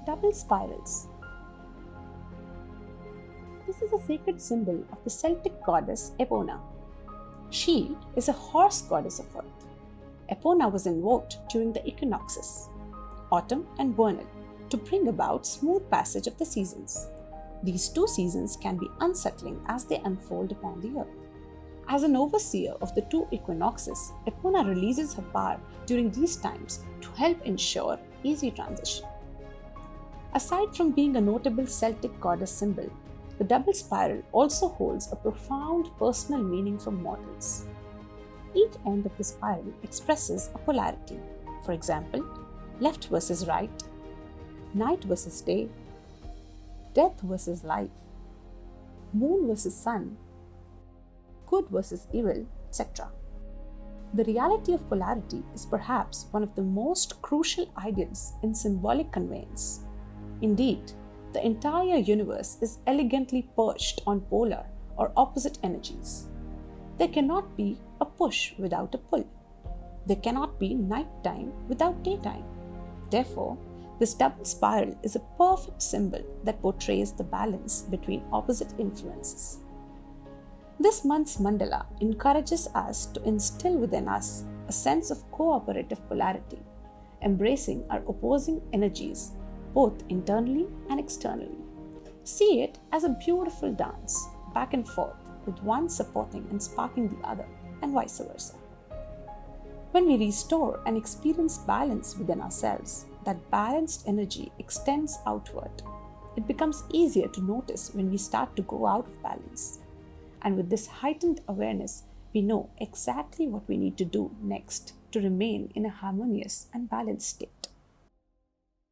Double spirals. This is a sacred symbol of the Celtic goddess Epona. She is a horse goddess of earth. Epona was invoked during the equinoxes, autumn and vernal, to bring about smooth passage of the seasons. These two seasons can be unsettling as they unfold upon the earth. As an overseer of the two equinoxes, Epona releases her power during these times to help ensure easy transition. Aside from being a notable Celtic goddess symbol, the double spiral also holds a profound personal meaning for mortals. Each end of the spiral expresses a polarity. For example, left versus right, night versus day, death versus life, moon versus sun, good versus evil, etc. The reality of polarity is perhaps one of the most crucial ideas in symbolic conveyance. Indeed, the entire universe is elegantly perched on polar or opposite energies. There cannot be a push without a pull. There cannot be nighttime without daytime. Therefore, this double spiral is a perfect symbol that portrays the balance between opposite influences. This month's mandala encourages us to instill within us a sense of cooperative polarity, embracing our opposing energies both internally and externally. See it as a beautiful dance, back and forth, with one supporting and sparking the other, and vice versa. When we restore and experience balance within ourselves, that balanced energy extends outward. It becomes easier to notice when we start to go out of balance. And with this heightened awareness, we know exactly what we need to do next to remain in a harmonious and balanced state.